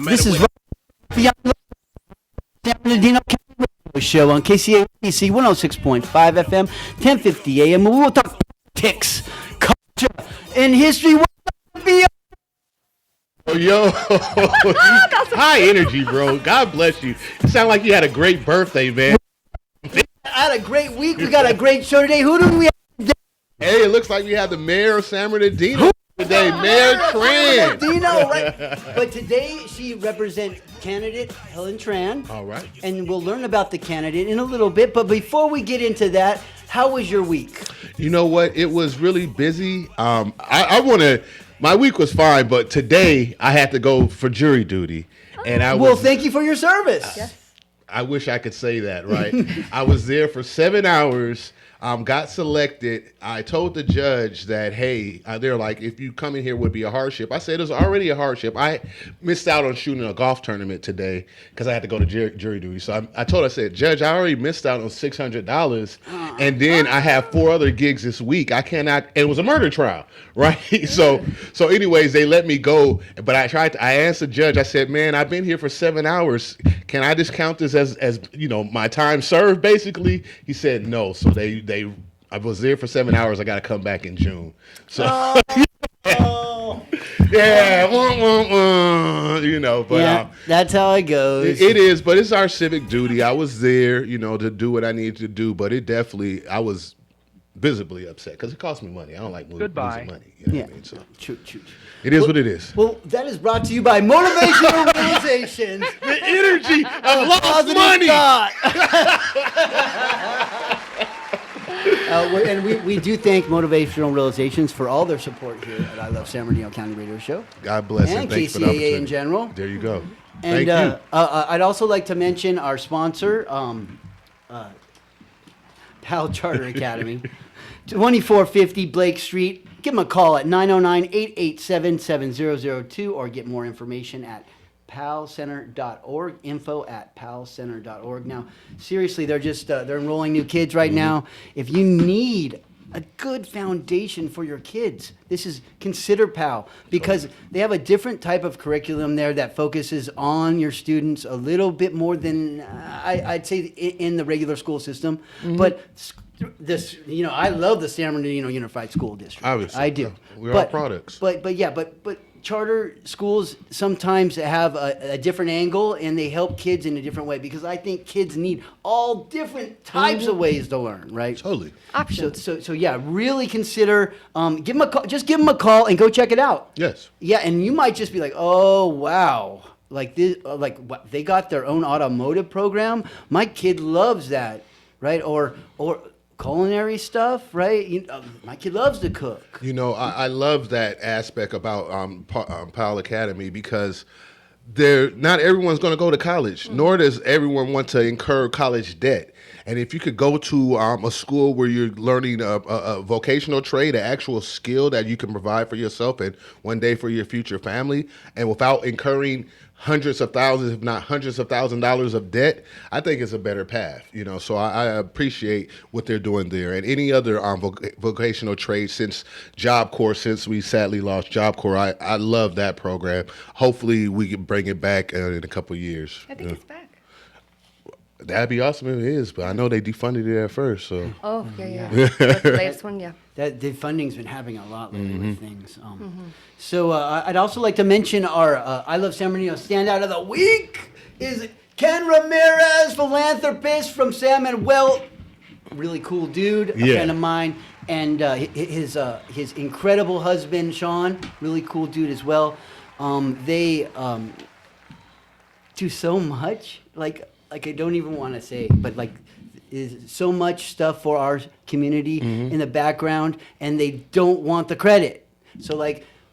This is the Bernardino show on KCAC 106.5 FM, 1050 AM. We will talk politics, culture, and history. Yo, high energy, bro. God bless you. You sound like you had a great birthday, man. I had a great week. We got a great show today. Who do we have today? Hey, it looks like we have the mayor of San Bernardino today, Mayor Tran. Bernardino, right? But today she represents candidate Helen Tran. All right. And we'll learn about the candidate in a little bit. But before we get into that, how was your week? You know what? It was really busy. I want to. My week was fine, but today I had to go for jury duty, and thank you for your service. Yes. I wish I could say that, right? I was there for 7 hours. Got selected. I told the judge that, hey, they're like, if you come in here would be a hardship. I said, it's already a hardship. I missed out on shooting a golf tournament today because I had to go to jury duty. So I told her, I said, Judge, I already missed out on $600. And then I have 4 other gigs this week. I cannot, and it was a murder trial, right? So anyways, they let me go. But I asked the judge, I said, man, I've been here for 7 hours. Can I just count this as my time served, basically? He said, no. So I was there for 7 hours. I got to come back in June. So, yeah, but yeah, that's how it goes. It is, but it's our civic duty. I was there, to do what I needed to do, but I was visibly upset because it cost me money. I don't like losing money. You know what I mean? So True. it is what it is. Well, that is brought to you by Motivational Realizations. The energy of lost Positive money. thought. And we do thank Motivational Realizations for all their support here at I Love San Bernardino County Radio Show. God bless and thanks for the KCAA opportunity. in general. There you go. And Thank you. I'd also like to mention our sponsor, Pal Charter Academy, 2450 Blake Street. Give them a call at 909-887-7002 or get more information at palcenter.org, info@palcenter.org. Now, seriously, they're enrolling new kids right now. If you need a good foundation for your kids, consider PAL, because they have a different type of curriculum there that focuses on your students a little bit more than I'd say in the regular school system. But I love the San Bernardino Unified School District. Obviously, I do. We're all products. But charter schools sometimes have a different angle, and they help kids in a different way, because I think kids need all different types of ways to learn, right? Totally. Options. So yeah, really consider, give them a call, just give them a call and go check it out. Yes. Yeah, and you might just be like, oh, wow. Like this, what, they got their own automotive program. My kid loves that, right? Or culinary stuff, right? My kid loves to cook. I love that aspect about Powell Academy, because not everyone's going to go to college, nor does everyone want to incur college debt. And if you could go to a school where you're learning a vocational trade, an actual skill that you can provide for yourself and one day for your future family, and without incurring hundreds of thousands, if not hundreds of $1,000s of debt, I think it's a better path. So I appreciate what they're doing there. And any other vocational trade, since we sadly lost Job Corps, I love that program. Hopefully we can bring it back in a couple of years. I think it's back. That'd be awesome if it is, but I know they defunded it at first. So. Oh, yeah. That's the latest one, yeah. That the funding's been having a lot lately with things. So I'd also like to mention our I Love San Bernardino standout of the week is Ken Ramirez, philanthropist from San Manuel. Really cool dude, a friend of mine, and his incredible husband Sean, really cool dude as well. They do so much, like I don't even want to say, but is so much stuff for our community in the background, and they don't want the credit. So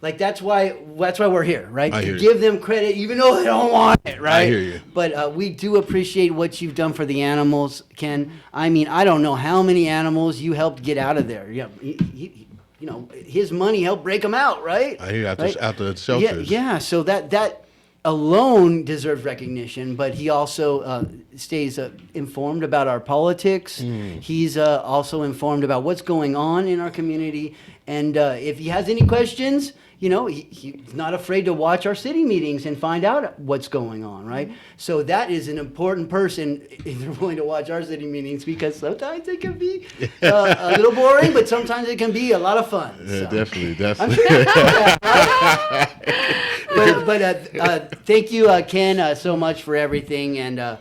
that's why we're here, right? To give them credit, even though they don't want it, right? I hear you. But we do appreciate what you've done for the animals, Ken. I mean, I don't know how many animals you helped get out of there. Yeah, his money helped break them out, right? I hear out right? the shelters. Yeah. So that alone deserves recognition, but he also stays informed about our politics. He's also informed about what's going on in our community. And if he has any questions, he's not afraid to watch our city meetings and find out what's going on, right? So that is an important person if they're willing to watch our city meetings, because sometimes it can be a little boring, but sometimes it can be a lot of fun. Yeah, So. definitely. I'm sure you know that, right? But thank you, Ken, so much for everything, and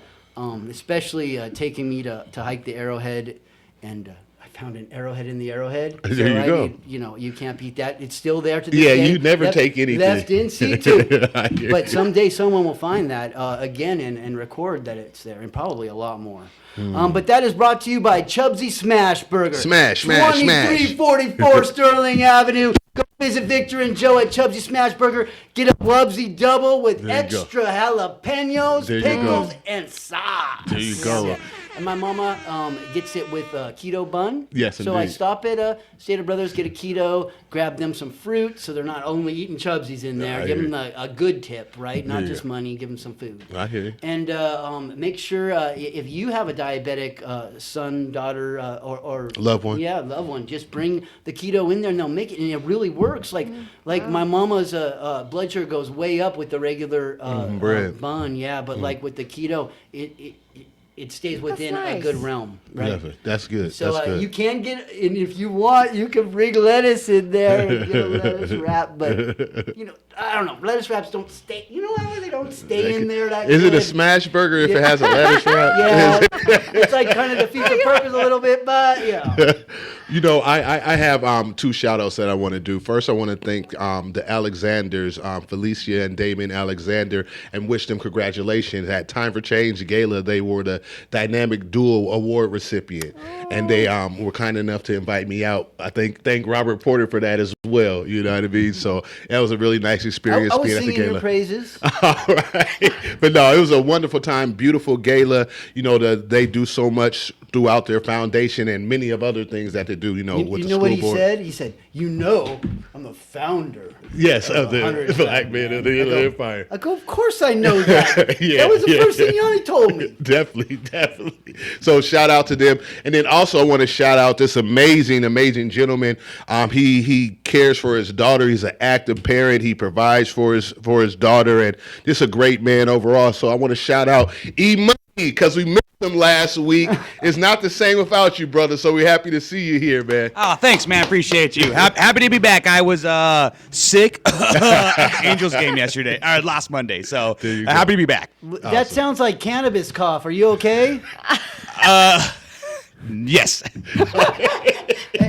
especially taking me to hike the Arrowhead, and I found an arrowhead in the Arrowhead. There you go. You can't beat that. It's still there to this Yeah, day. you never take anything. Left in situ. I hear But you. someday someone will find that again and record that it's there, and probably a lot more. But that is brought to you by Chubsy Smash Burger. Smash. 2344 Sterling Avenue. Go visit Victor and Joe at Chubsy Smash Burger. Get a Blubsy double with There you go. extra jalapenos, There you pickles, go. and sauce. There you go. Yeah. And my mama gets it with a keto bun. Yes, So I indeed. stop at Stater Brothers, get a keto, grab them some fruit, so they're not only eating Chubsies in there. I Give hear them a good tip, right? Not Yeah. just money. Give them some food. I hear you. And make sure if you have a diabetic son, daughter, or Loved one. yeah, loved one, just bring the keto in there, and they'll make it, and it really works. Like my mama's blood sugar goes way up with the regular bread. bun, yeah, but like with the keto, it stays within a nice. good realm, right? Definitely. That's good. So That's good. you can get, and if you want, you can bring lettuce in there and get a lettuce wrap. But I don't know, lettuce wraps don't stay. You know how they don't stay in there that Is it a good? smash burger if it has a lettuce wrap? Yeah, it's like kind of defeats the purpose a little bit, but yeah. I have two shout outs that I want to do. First, I want to thank the Alexanders, Felicia and Damon Alexander, and wish them congratulations. At Time for Change Gala, they were the Dynamic Duo Award recipient. And they were kind enough to invite me out. I thank Robert Porter for that as well. You know what I mean? So that was a really nice experience I was being at the singing gala. your praises. All right. But no, it was a wonderful time, beautiful gala. They do so much throughout their foundation and many of other things that they do, with You the know school what he board. said? He said, I'm the founder. Yes, of the 100 Black Men of the Inland Empire. I go, of course I know that. Yeah, That was the yeah. first thing Yanni told me. Definitely. So shout out to them. And then also I want to shout out this amazing gentleman. He cares for his daughter. He's an active parent. He provides for his daughter, and just a great man overall. So I want to shout out E-Money, because we missed him last week. It's not the same without you, brother. So we're happy to see you here, man. Oh, thanks, man. Appreciate you. Happy to be back. I was sick at the Angels game last Monday. So There you go. happy to be back. That sounds like cannabis cough. Are you okay? Yes.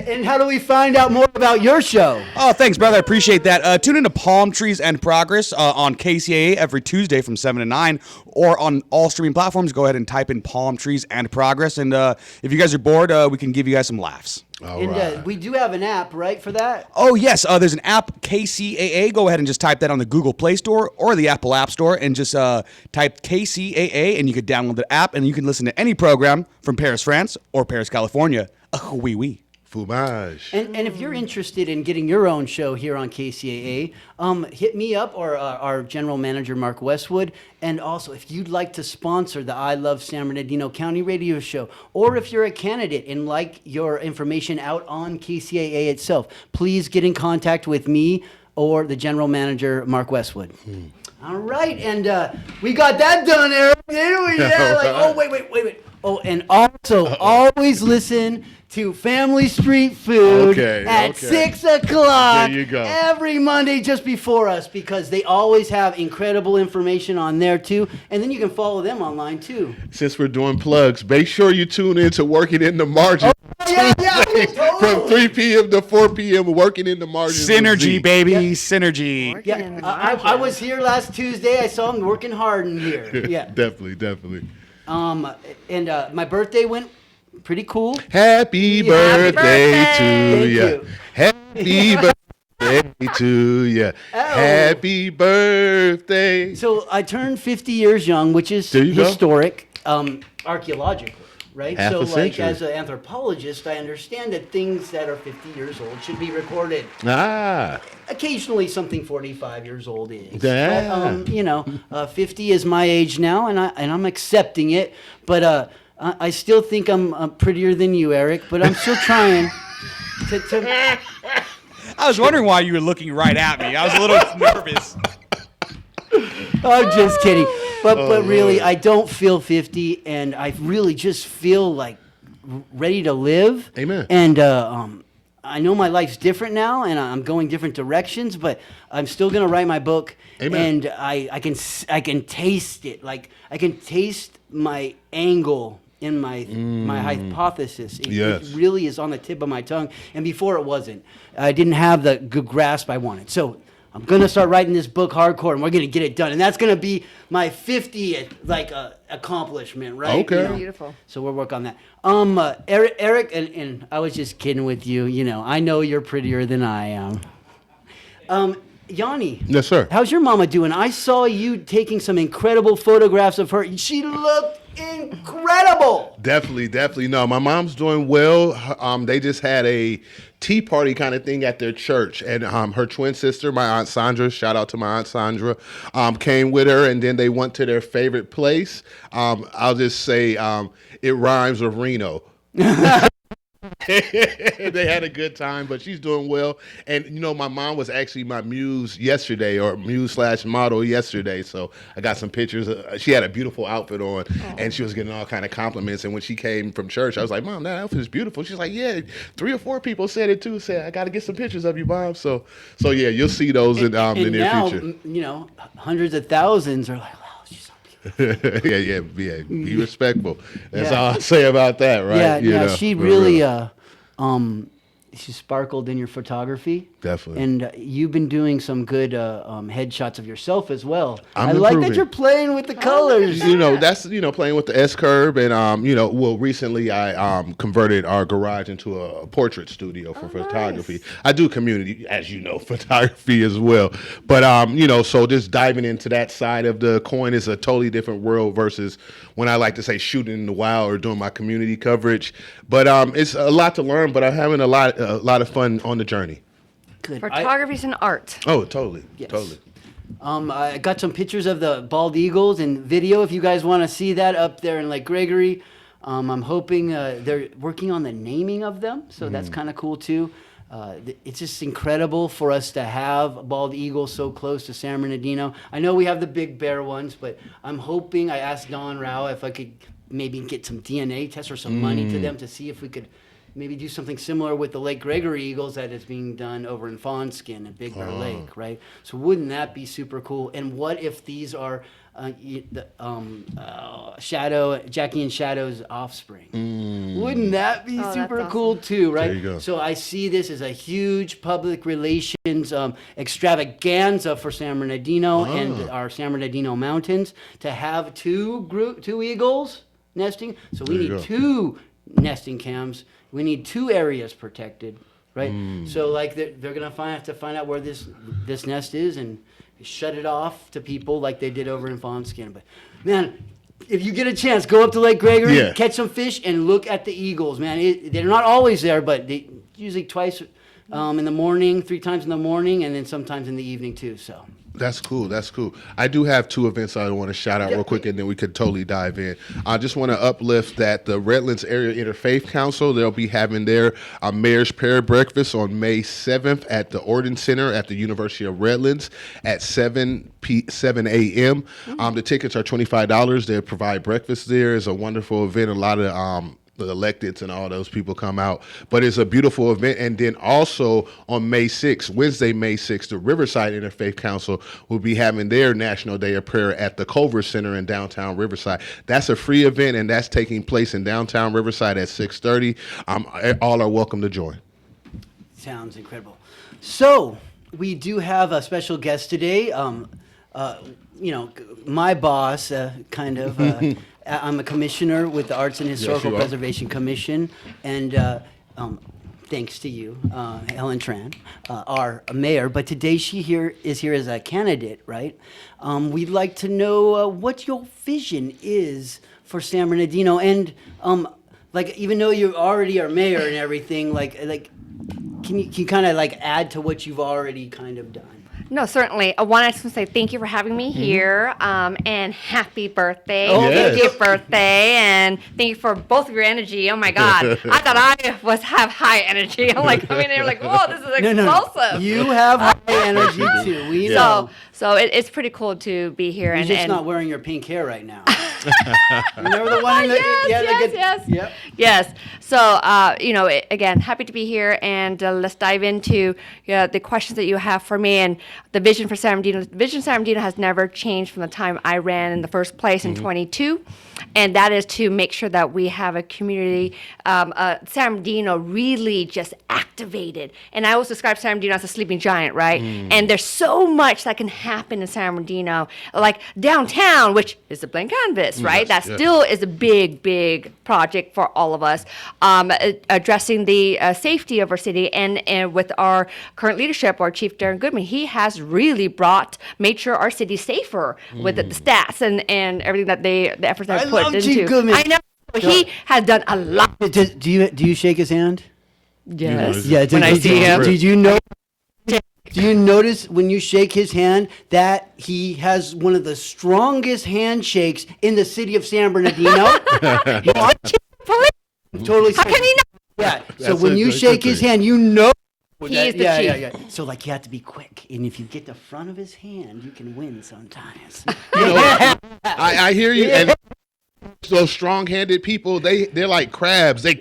And how do we find out more about your show? Oh, thanks, brother. I appreciate that. Tune into Palm Trees and Progress on KCAA every Tuesday from 7 to 9, or on all streaming platforms. Go ahead and type in Palm Trees and Progress. And if you guys are bored, we can give you guys some laughs. All And right. we do have an app, right, for that? Oh, yes. There's an app, KCAA. Go ahead and just type that on the Google Play Store or the Apple App Store, and just type KCAA, and you could download the app, and you can listen to any program from Paris, France, or Paris, California. Oui, oui. Fumage. And if you're interested in getting your own show here on KCAA, hit me up, or our general manager, Mark Westwood. And also, if you'd like to sponsor the I Love San Bernardino County radio show, or if you're a candidate and like your information out on KCAA itself, please get in contact with me or the general manager, Mark Westwood. All right, and we got that done, Eric. Didn't we? Yeah, like, oh, wait. Oh, and also, always listen to Family Street Food at okay. 6 o'clock There you go. every Monday just before us, because they always have incredible information on there, too. And then you can follow them online, too. Since we're doing plugs, make sure you tune in to Working in the Margin. Yeah, From 3 p.m. to 4 p.m. Working in the Margin. Synergy, baby. Synergy. Working in Yeah, the I margin. was here last Tuesday. I saw them working hard in here. Yeah. Definitely. And my birthday went pretty cool. Happy Yeah, birthday Thank to you. you. Happy birthday to you. Happy birthday. So I turned 50 years young, which is There you go. historic, archaeologically. right? Half so, a like, century. as an anthropologist, I understand that things that are 50 years old should be recorded. Ah, Occasionally, something 45 years old is. Yeah. But, 50 is my age now, and I'm accepting it. But I still think I'm prettier than you, Eric. But I'm still trying to I was wondering why you were looking right at me. I was a little nervous. I'm just kidding. But really, Lord. I don't feel 50, and I really just feel like ready to live. Amen. And I know my life's different now, and I'm going different directions, but I'm still gonna write my book. Amen. And I can taste it. Like I can taste my angle in my hypothesis. Yes. It really is on the tip of my tongue, and before it wasn't. I didn't have the good grasp I wanted. So I'm gonna start writing this book hardcore, and we're gonna get it done. And that's gonna be my 50th accomplishment, right? Okay. Beautiful. So we'll work on that. Eric, and I was just kidding with you. I know you're prettier than I am. Yanni. Yes, sir. How's your mama doing? I saw you taking some incredible photographs of her. She looked incredible. Definitely. No, my mom's doing well. They just had a tea party kind of thing at their church, and her twin sister, my aunt Sandra, shout out to my aunt Sandra, came with her, and then they went to their favorite place. I'll just say it rhymes with Reno. They had a good time, but she's doing well. And my mom was actually my muse yesterday, or muse/model yesterday. So I got some pictures. She had a beautiful outfit on, and she was getting all kind of compliments. And when she came from church, I was like, "Mom, that outfit is beautiful." She's like, "Yeah, 3 or 4 people said it too. Said I got to get some pictures of you, Mom." So yeah, you'll see those in the near now, future. Hundreds of thousands are like, wow, she's so beautiful. yeah. Be respectful. That's Yeah. all I'll say about that, right? Yeah, she for really, real. she sparkled in your photography. Definitely. And you've been doing some good headshots of yourself as well. I'm I like that improving. you're playing with the colors. That's playing with the S curve, and recently I converted our garage into a portrait studio for photography. Nice. I do community, as you know, photography as well. But so just diving into that side of the coin is a totally different world versus when I like to say shooting in the wild or doing my community coverage. But it's a lot to learn, but I'm having a lot of fun on the journey. Good. Photography's an art. Oh, totally. Yes. Totally. I got some pictures of the bald eagles and video. If you guys want to see that up there in Lake Gregory, I'm hoping they're working on the naming of them, so that's kind of cool too. It's just incredible for us to have bald eagles so close to San Bernardino. I know we have the big bear ones, but I'm hoping. I asked Don Rao if I could maybe get some DNA tests or some money to them to see if we could maybe do something similar with the Lake Gregory eagles that is being done over in Fawnskin and Big Bear Lake, right? So wouldn't that be super cool? And what if these are Jackie and Shadow's offspring? Wouldn't that be Oh, that's super awesome. cool too, right? There you go. So I see this as a huge public relations extravaganza for San Bernardino and our San Bernardino mountains to have two eagles nesting. So we There you need go. 2 nesting cams. We need 2 areas protected, right? So like they're gonna have to find out where this nest is and shut it off to people like they did over in Fawnskin. But man, if you get a chance, go up to Lake Gregory, Yeah. catch some fish, and look at the eagles. Man, they're not always there, but they usually twice in the morning, 3 times in the morning, and then sometimes in the evening too. So. That's cool. I do have 2 events I want to shout out real quick, and then we could totally dive in. I just want to uplift that the Redlands Area Interfaith Council, they'll be having their Mayor's Prayer Breakfast on May 7th at the Orden Center at the University of Redlands at 7 a.m. The tickets are $25. They provide breakfast there. It's a wonderful event. A lot of the electeds and all those people come out. But it's a beautiful event. And then also on May 6th, Wednesday, May 6th, the Riverside Interfaith Council will be having their National Day of Prayer at the Culver Center in downtown Riverside. That's a free event, and that's taking place in downtown Riverside at 6:30. All are welcome to join. Sounds incredible. So we do have a special guest today. My boss, I'm a commissioner with the Arts and Historical you are. Preservation Commission, and thanks to you, Helen Tran, our mayor. But today she is here as a candidate, right? We'd like to know what your vision is for San Bernardino, and like even though you already are mayor and everything, like can you kind of like add to what you've already kind of done? No, certainly. I want to say thank you for having me here, and happy birthday. Oh, yes. Happy birthday, and thank you for both of your energy. Oh my God, I thought I have high energy. I'm like coming in, like, whoa, this is explosive. You have high energy too. We know. So it's pretty cool to be here. You're just not wearing your pink hair right now. Remember the one in the Yes. Yes. So, again, happy to be here, and let's dive into the questions that you have for me and the vision for San Bernardino. The vision for San Bernardino has never changed from the time I ran in the first place in 22, and that is to make sure that we have a community, San Bernardino really just activated. And I always describe San Bernardino as a sleeping giant, right? And there's so much that can happen in San Bernardino, like downtown, which is a blank canvas, right? That still is a big, big project for all of us. Addressing the safety of our city, and with our current leadership, our Chief Darren Goodman, he has really made sure our city's safer with the stats and everything that the efforts that I put love into. Chief Goodman. I know. He has done a lot. Do you shake his hand? Yes. Yeah. When I see him. Did you know? Do you notice when you shake his hand that he has one of the strongest handshakes in the city of San Bernardino? Totally. How can he not? Yeah. So That's when a you good shake his thing. hand, you know. He's the chief. Yeah. So like you have to be quick, and if you get the front of his hand, you can win sometimes. I hear you. And those strong-handed people, they're like crabs. They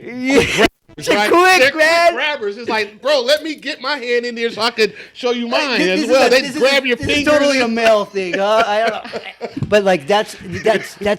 Quick They're grab. grabbers. It's like, bro, let me get my hand in there so I could show you mine This as is well. a- They this is grab a- your this fingers. is totally a male thing. I don't know. But like that's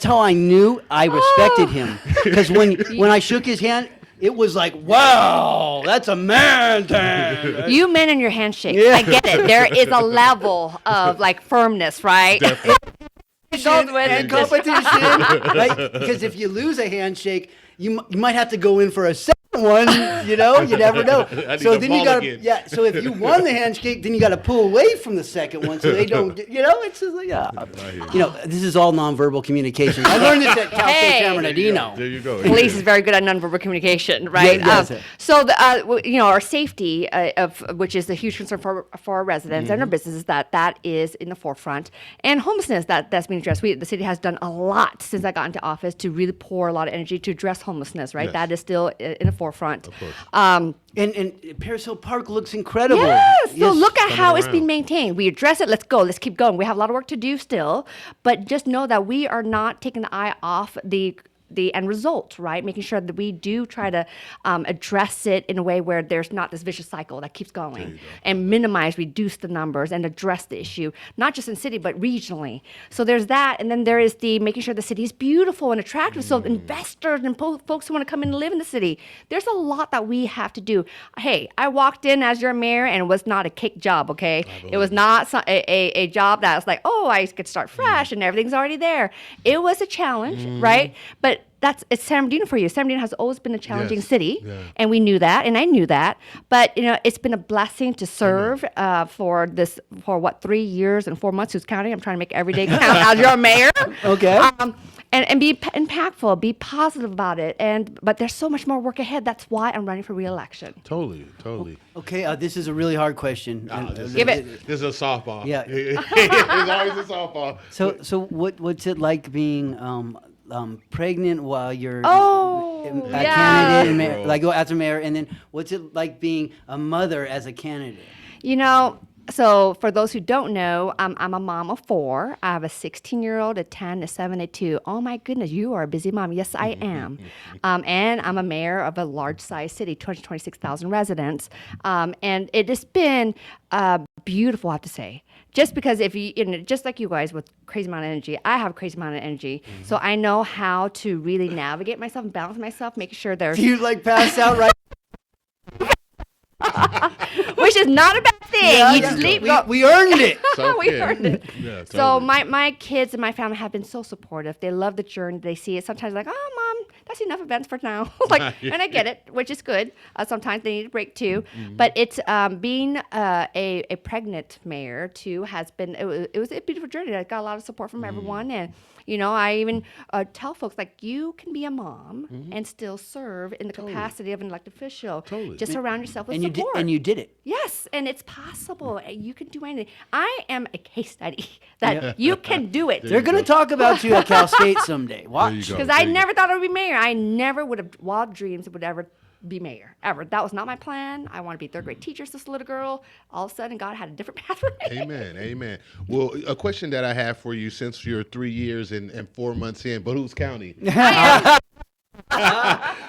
how I knew I respected him, because when I shook his hand, it was like, wow, that's a man thing. You men and your handshake. Yeah. I get it. There is a level of like firmness, right? Goes with And it. competition, right? Because if you lose a handshake, you might have to go in for a second one. You never know. I need So to then you ball got again. So if you won the handshake, then you got to pull away from the second one so they don't. It's just like this is all nonverbal communication. I learned this at Cal State Hey. San Bernardino. There you go. Police is very good at nonverbal communication, right? Yes, yes. So, our safety, which is a huge concern for our residents and our businesses, that is in the forefront, and homelessness that's being addressed. The city has done a lot since I got into office to really pour a lot of energy to address homelessness, right? Yes. That is still in the forefront. Of course. And Paris Hill Park looks incredible. Yes. So look at Coming how it's around. being maintained. We address it. Let's go. Let's keep going. We have a lot of work to do still, but just know that we are not taking the eye off the end result, right? Making sure that we do try to address it in a way where there's not this vicious cycle that keeps going, and reduce the numbers, and address the issue, not just in city, but regionally. So there's that, and then there is the making sure the city is beautiful and attractive, so investors and folks who want to come in and live in the city. There's a lot that we have to do. Hey, I walked in as your mayor, and it was not a cake job, okay? It was not a job that was like, oh, I could start fresh and everything's already there. It was a challenge, right? But it's San Bernardino for you. San Bernardino has always been a challenging Yes. city, Yeah. and we knew that, and I knew that. But it's been a blessing to serve for 3 years and 4 months. Who's counting? I'm trying to make every day count as your mayor. Okay. And be impactful, be positive about it. But there's so much more work ahead. That's why I'm running for re-election. Totally. Okay. This is a really hard question. Give it. This is a softball. Yeah. It's always a softball. So what's it like being pregnant while you're Oh, a yeah. candidate, and like as a mayor, and then what's it like being a mother as a candidate? So for those who don't know, I'm a mom of 4. I have a 16-year-old, a 10, a 7, a 2. Oh my goodness, you are a busy mom. Yes, I am. And I'm a mayor of a large-sized city, 226,000 residents. And it has been beautiful, I have to say. Just because just like you guys with crazy amount of energy, I have a crazy amount of energy. So I know how to really navigate myself and balance myself, making sure there's... Do you like pass out right? Which is not a bad thing. You just leave. We earned it. We earned it. Yeah, So totally. my kids and my family have been so supportive. They love the journey. They see it. Sometimes like, oh, Mom, that's enough events for now. Like, and I get it, which is good. Sometimes they need a break too. But it's being a pregnant mayor too has been, it was a beautiful journey. I got a lot of support from everyone. And, you know, I even tell folks, like, you can be a mom and still serve in the capacity of an elected official. Just surround yourself with support. And you did it. Yes, and it's possible. You can do anything. I am a case study that you can do it. They're going to talk about you at Cal State someday. Watch. Because I never thought I would be mayor. I never would have wild dreams would ever be mayor, ever. That was not my plan. I want to be a third grade teacher since a little girl. All of a sudden, God had a different path for me. Amen, amen. Well, a question that I have for you, since you're 3 years and 4 months in, but who's counting?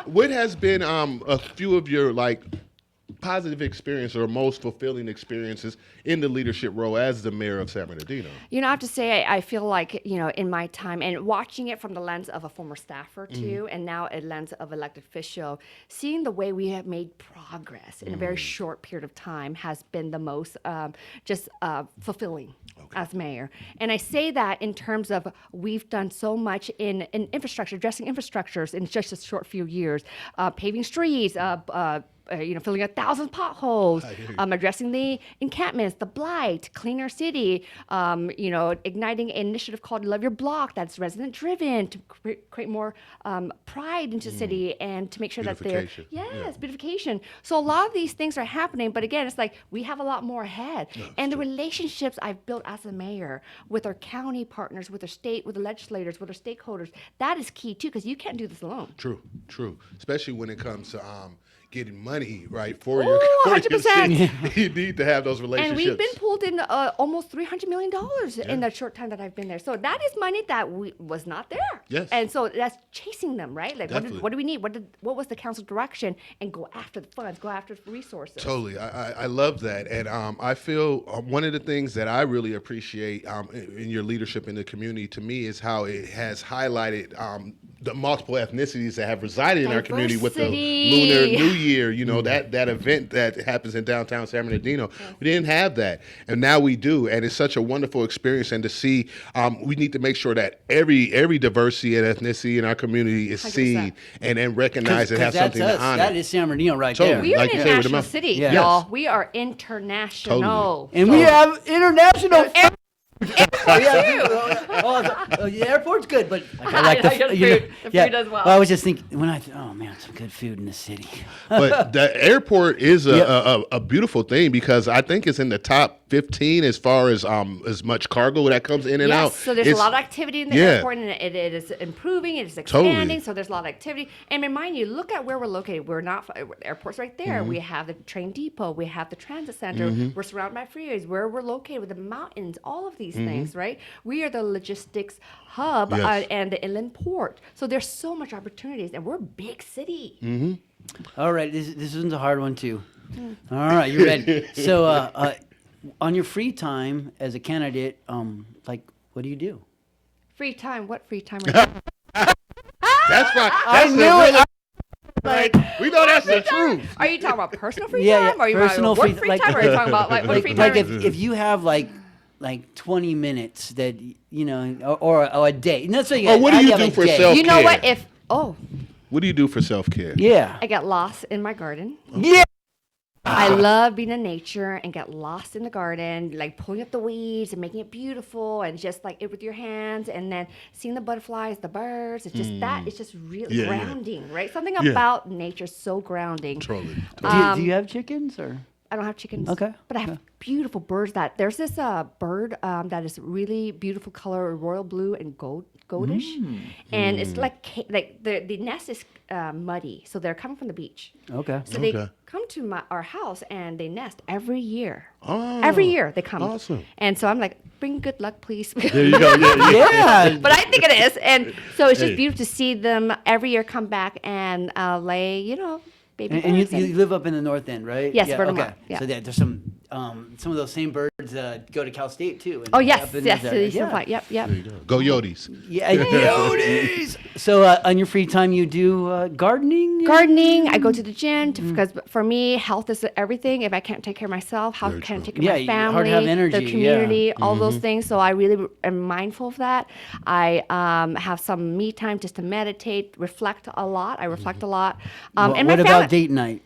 What has been a few of your positive experience or most fulfilling experiences in the leadership role as the mayor of San Bernardino? You know, I have to say, I feel like, you know, in my time and watching it from the lens of a former staffer too, and now a lens of elected official, seeing the way we have made progress in a very short period of time has been the most fulfilling as mayor. And I say that in terms of we've done so much in infrastructure, addressing infrastructures in just a short few years, paving streets, filling 1,000 potholes, addressing the encampments, the blight, cleaner city, igniting an initiative called Love Your Block that's resident driven to create more pride into the city and to make sure that they're, beautification. So a lot of these things are happening, but again, it's like we have a lot more ahead. And the relationships I've built as a mayor with our county partners, with our state, with the legislators, with our stakeholders, that is key too, because you can't do this alone. True. Especially when it comes to getting money for your city. You need to have those relationships. And we've been pulled in almost $300 million in the short time that I've been there. So that is money that was not there. Yes. And so that's chasing them, right? Like, what do we need? What was the council direction? And go after the funds, go after the resources. Totally. I love that. And I feel one of the things that I really appreciate in your leadership in the community, to me, is how it has highlighted the multiple ethnicities that have resided in our community with the Lunar New Year, that event that happens in downtown San Bernardino. We didn't have that, and now we do, and it's such a wonderful experience. And to see, we need to make sure that every diversity and ethnicity in our community is 100%. Seen and recognized and have something to honor. That is San Bernardino right there. We are an international city, y'all. We are international. Totally. And we have international... The airport's good, but I like the food. The food as well. I was just thinking some good food in the city. But the airport is a beautiful thing, because I think it's in the top 15 as far as much cargo that comes in and out. So there's a lot of activity in the airport, and it is improving, it is expanding. So there's a lot of activity. And remind you, look at where we're located. We're not the airport's right there. We have the train depot. We have the transit center. We're surrounded by freeways. Where we're located with the mountains, all of these things, right? We are the logistics hub and the inland port. So there's so much opportunities, and we're a big city. All right, this one's a hard one too. All right, you ready? So on your free time as a candidate, what do you do? Free time? What free time are you That's right. I knew it. We know that's the truth. Are you talking about personal free time? Or are you personal talking about work free time? Or are you talking about what free time? If you have like 20 minutes that or a day. No, so what do you do for self-care? You know what? What do you do for self-care? Yeah. I get lost in my garden. Yeah. I love being in nature and get lost in the garden, like pulling up the weeds and making it beautiful, and just like it with your hands, and then seeing the butterflies, the birds. It's just that. It's just really grounding, right? Something about nature is so grounding. Totally. Do you have chickens or? I don't have chickens. Okay. But I have beautiful birds. There's this bird that is really beautiful color, royal blue and goldish, and it's like the nest is muddy, so they're coming from the beach. Okay. So they come to our house and they nest every year. Oh, every year they come. Awesome. And so I'm like, bring good luck, please. There you go. Yeah. But I think it is, and so it's just beautiful to see them every year come back and lay, baby. And you live up in the north end, right? Yes, Vermont. Okay. Yeah. So there's some some of those same birds go to Cal State too. And Oh yes, up in yes. those So areas. Yep. There you go. Go Yotes. Yeah, Yotes. So on your free time, you do gardening. Gardening. I go to the gym because for me, health is everything. If I can't take care of myself, how Very can I true. take care of Yeah, my family, hard to have energy, the community, yeah. all those things? So I really am mindful of that. I have some me time just to meditate, reflect a lot. I reflect a lot. And What my about family, date night?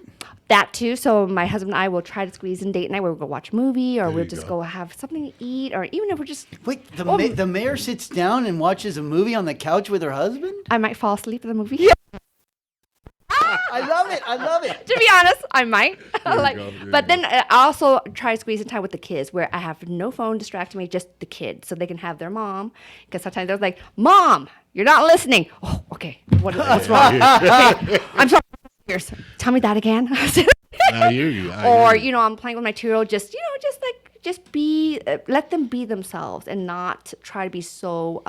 that too. So my husband and I will try to squeeze in date night where we'll go watch a movie, or There we'll you just go. go have something to eat, or even if we're just. Wait, the mayor sits down and watches a movie on the couch with her husband? I might fall asleep in the movie. I love it. I love it. To be honest, I might. you Like, go, there but you then I also try to squeeze in time with the kids where I have no phone distracting me, just the kids, so they can have their mom. Because sometimes they're like, "Mom, you're not listening." Oh, okay. What's wrong? Okay, I'm sorry. Here's, tell me that again. I hear you. Or I'm playing with my 2-year-old. Just be, let them be themselves and not try to be so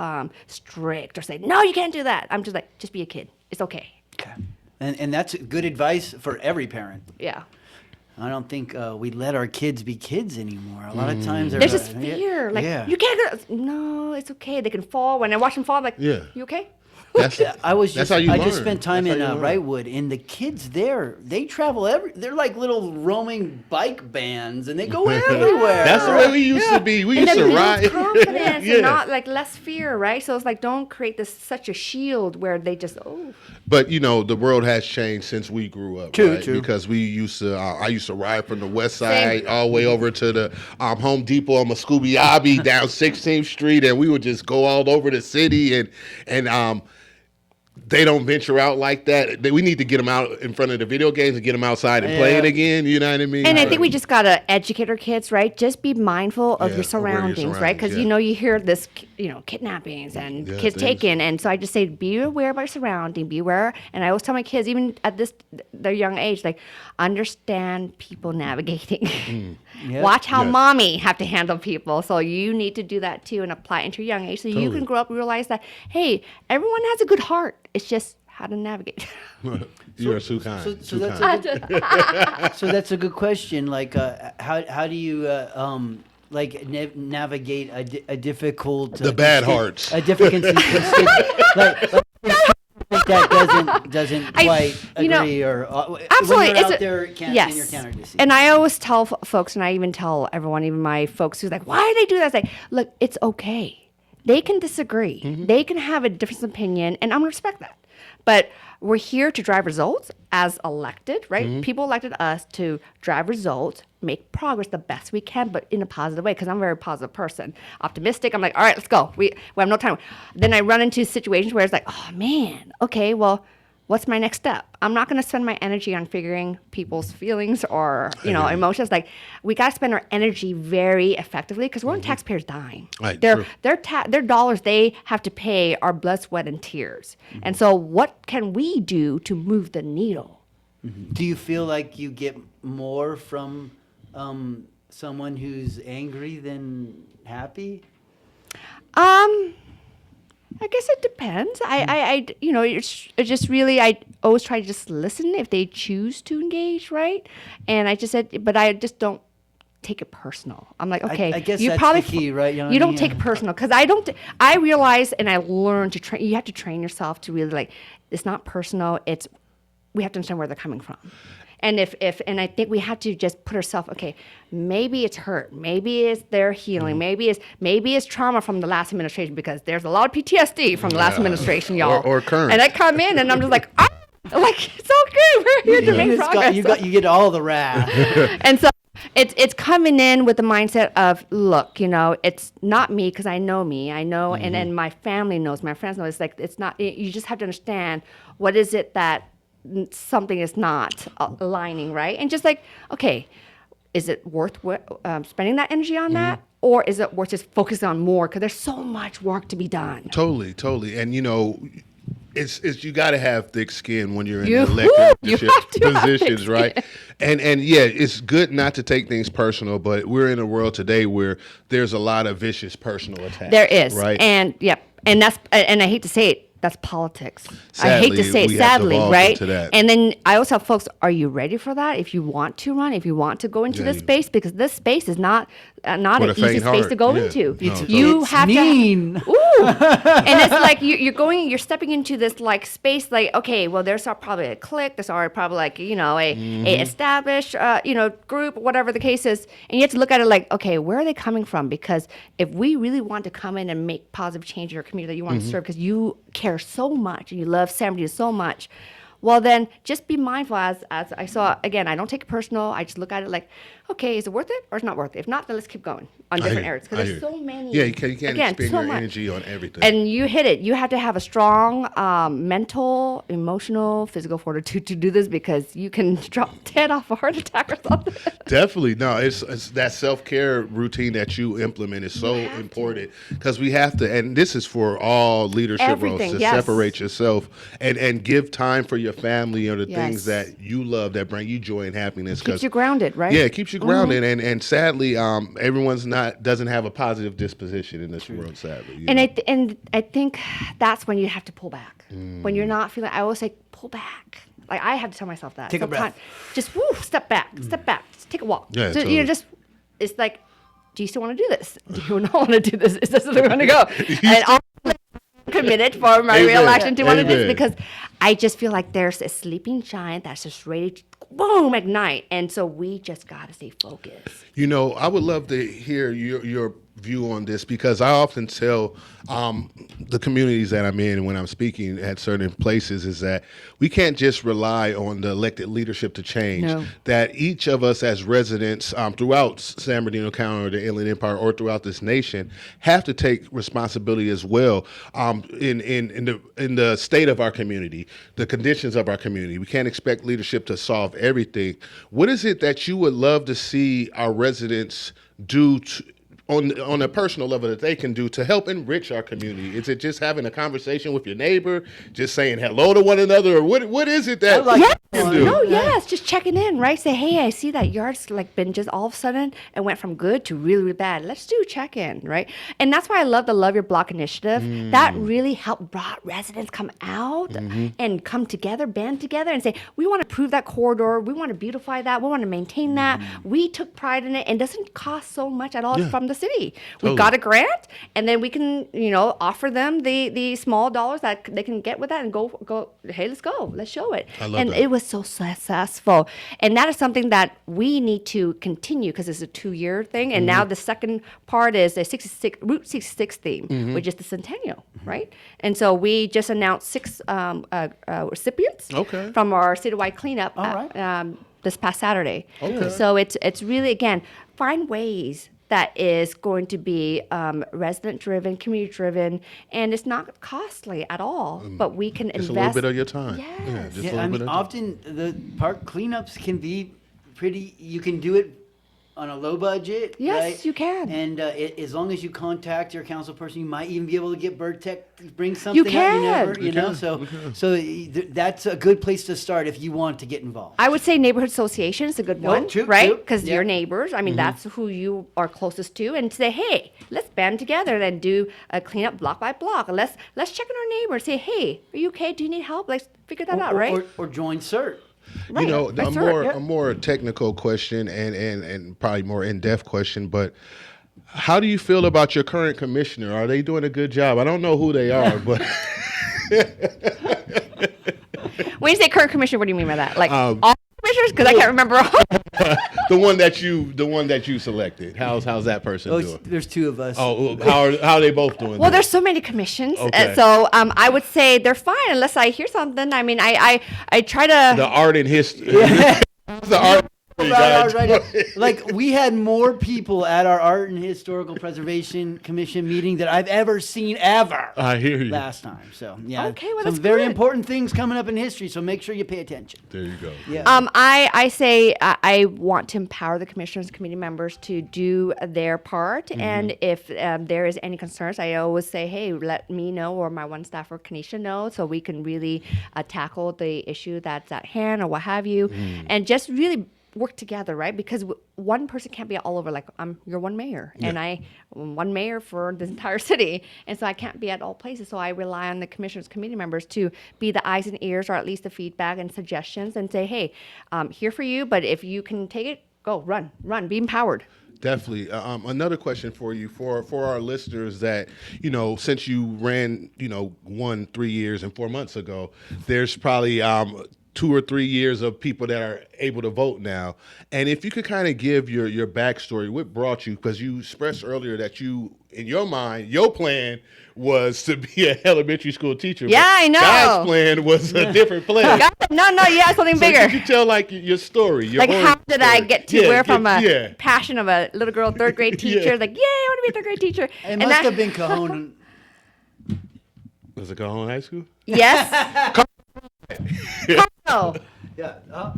strict or say, "No, you can't do that." I'm just like, just be a kid. It's okay. Okay. And that's good advice for every parent. Yeah. I don't think we let our kids be kids anymore. A lot of times There's this fear, like yeah. you can't go. No, it's okay. They can fall. When I watch them fall, I'm like, Yeah. you okay? That's I was that's just how you I learn. just spent time That's in how you learn. Wrightwood, and the kids there, they travel they're like little roaming bike bands, and they go everywhere. That's the way we used to be. We And used then to builds ride. confidence Yeah. and not like less fear, right? So it's like don't create this such a shield where they just But the world has changed since we grew up. True, right? true. Because we used to. I used to ride from the west Same. side all the way over to the Home Depot on Muscogee Abbey down 16th Street, and we would just go all over the city and they don't venture out like that. We need to get them out in front of the video games and get them outside and playing again. You know what I mean? And I think we just gotta educate our kids, right? Just be mindful of Yeah, your of where your surroundings, right? Because surroundings, you hear this, kidnappings and Yeah, kids things. taken, and so I just say, be aware of your surrounding, be aware. And I always tell my kids, even at their young age, like, understand people navigating. Yep. Watch how Yes. mommy have to handle people. So you need to do that too and apply it into your young age, so you Totally. can grow up and realize that, hey, everyone has a good heart. It's just how to navigate. You are too kind. So too that's kind. so that's a good question. Like, how do you navigate a difficult The bad hearts. a difficult that doesn't quite agree or Absolutely, when you're it's out there in your candidacy. And I always tell folks, and I even tell everyone, even my folks who's like, why do they do that? It's like, look, it's okay. They can disagree. Mm-hmm. They can have a different opinion, and I'm gonna respect that. But we're here to drive results as elected, right? Mm-hmm. People elected us to drive results, make progress the best we can, but in a positive way, because I'm a very positive person. Optimistic. I'm like, all right, let's go. We have no time. Then I run into situations where it's like, oh man, okay, well, what's my next step? I'm not going to spend my energy on figuring people's feelings or emotions. Like, we got to spend our energy very effectively because we're on taxpayers dying. Right, Their true. their dollars they have to pay are blood, sweat, and tears. And so, what can we do to move the needle? Do you feel like you get more from someone who's angry than happy? I guess it depends. It's just really, I always try to just listen if they choose to engage, right? And I just said, but I just don't take it personal. I'm like, okay, I guess you that's probably the key, right? You know what You I don't mean? take it personal because I realize and I learned to train. You have to train yourself to really like. It's not personal. We have to understand where they're coming from. And and I think we have to just put ourselves, okay, maybe it's hurt, maybe it's their healing, maybe it's trauma from the last administration because there's a lot of PTSD from the last administration, y'all. Or current. And I come in and I'm just like, like it's okay, we're here to make progress. You get all the wrath. And so it's coming in with the mindset of, look, it's not me because I know me, and then my family knows, my friends know. It's like it's not. You just have to understand what is it that something is not aligning, right? And just like, okay, is it worth spending that energy on that? Or is it worth just focusing on more? Because there's so much work to be done. Totally. And it's you got to have thick skin when you're in You elected leadership have to have thick positions, right? And yeah, it's good not to take things personal, but we're in a world today where there's a lot of vicious personal attacks. There is, right? and yep, and I hate to say it. that's politics. I hate to say it, we have sadly, evolved right? into that. And then I always tell folks, are you ready for that? If you want to run, if you want to go into this space, because this space is not an For the easy faint space heart. to go Yeah. into. No, You It's have mean. to. Ooh, and it's like you're stepping into this like space. Like, okay, well, there's probably a clique. There's already probably like a established group, whatever the case is, and you have to look at it like, okay, where are they coming from? Because if we really want to come in and make positive change in your community that you want to serve, because you care so much and you love San Bernardino so much, well, then just be mindful. As I saw, again, I don't take it personal. I just look at it like, okay, is it worth it or is it not worth it? If not, then let's keep going on different areas, because there's so many. Yeah, you can't again, expend so your much. energy on everything. And you hit it. You have to have a strong mental, emotional, physical fortitude to do this, because you can drop dead off a heart attack or something. Definitely. No, it's that self-care routine that you implement is so important, because we have to, and this is for all leadership Everything, roles, to yes. separate yourself and give time for your family or the Yes. things that you love that bring you joy and happiness. Keeps you grounded, right? Yeah, it keeps you grounded. And sadly, everyone's doesn't have a positive disposition in this world, sadly. you know. And I think that's when you have to pull back. When you're not feeling, I always say, pull back. Like, I have to tell myself that. Take a breath. Just step back, just take a walk. Yeah, So, totally. it's like, do you still want to do this? Do you not want to do this? Is this where we're going to go? And I'm committed for my Amen. reelection to one of this, Amen. because I just feel like there's a sleeping giant that's just ready to boom, ignite. And so we just got to stay focused. You know, I would love to hear your view on this, because I often tell the communities that I'm in when I'm speaking at certain places is that we can't just rely on the elected leadership to change. No. That each of us as residents throughout San Bernardino County or the Inland Empire or throughout this nation have to take responsibility as well in the state of our community, the conditions of our community. We can't expect leadership to solve everything. What is it that you would love to see our residents do on a personal level that they can do to help enrich our community? Is it just having a conversation with your neighbor, just saying hello to one another, or what is it that like you that can one. do? No, yes, just checking in, right? Say, hey, I see that yard's like been just all of a sudden and went from good to really, really bad. Let's do a check-in, right? And that's why I love the Love Your Block initiative. That really helped brought residents come out and come together, band together, and say, we want to improve that corridor, we want to beautify that, we want to maintain that. We took pride in it, and it doesn't cost so much at all Yeah. from the city. Totally. We got a grant, and then we can, offer them the small dollars that they can get with that, and go. Hey, let's go. Let's show it. I love and that. it was so successful, and that is something that we need to continue, because it's a 2-year thing. And now the second part is the Route 66 theme, which is the centennial, right? And so we just announced 6 recipients Okay. from our citywide cleanup. All right. This past Saturday. Okay. So it's really, again, find ways that is going to be resident-driven, community-driven, and it's not costly at all. But we can Just invest. a little bit of your time. Yes. Yeah, just a Yeah, little I bit mean, of time. often the park cleanups can be pretty. You can do it on a low budget. Yes, right? you can. And as long as you contact your council person, you might even be able to get Bird Tech to bring something. You out. can. Never, You know. can. So You can. that's a good place to start if you want to get involved. I would say neighborhood association is a good Oh, one, true, right? true. Because Yeah. your neighbors, I mean, that's who you are closest to, and say, hey, let's band together and do a cleanup block by block. Let's check on our neighbors. Say, hey, are you okay? Do you need help? Let's figure that out, right? Or join CERT. Right. You know, That's a right, more yeah. a more technical question and probably more in-depth question, but how do you feel about your current commissioner? Are they doing a good job? I don't know who they are, but When you say current commissioner, what do you mean by that? Like Um, all commissioners? Because I can't remember all. the one that you selected. How's that person Oh, doing? there's 2 of us. Oh, how are they both doing? Well, there's so many commissions, Okay. so I would say they're fine unless I hear something. I mean, I try to. the art and history. The art. Right. Like, we had more people at our Art and Historical Preservation Commission meeting that I've ever seen ever I hear you. last time. So yeah, Okay, well, some that's very good. important things coming up in history. So make sure you pay attention. There you go. Yeah. I say I want to empower the commissioners, committee members to do their part, and if there is any concerns, I always say, hey, let me know or my one staffer, Kanisha, know, so we can really tackle the issue that's at hand or what have you, and just really work together, right? Because one person can't be all over. Like you're one mayor, and I'm one mayor for this entire city, and so I can't be at all places. So I rely on the commissioners, committee members to be the eyes and ears, or at least the feedback and suggestions, and say, hey, here for you. But if you can take it, go run, be empowered. Definitely. Another question for you, for our listeners that, since you ran, 3 years and 4 months ago, there's probably 2 or 3 years of people that are able to vote now. And if you could kind of give your backstory, what brought you, because you expressed earlier that you, in your mind, your plan was to be an elementary school teacher. Yeah, I know. God's plan was a different plan. Something So bigger. could you tell your story? How did I get to where from a passion of a little girl, third grade teacher, I want to be a third grade teacher. It must have been Cajon. Was it Cajon High School? Yes. Cardinal. Yeah.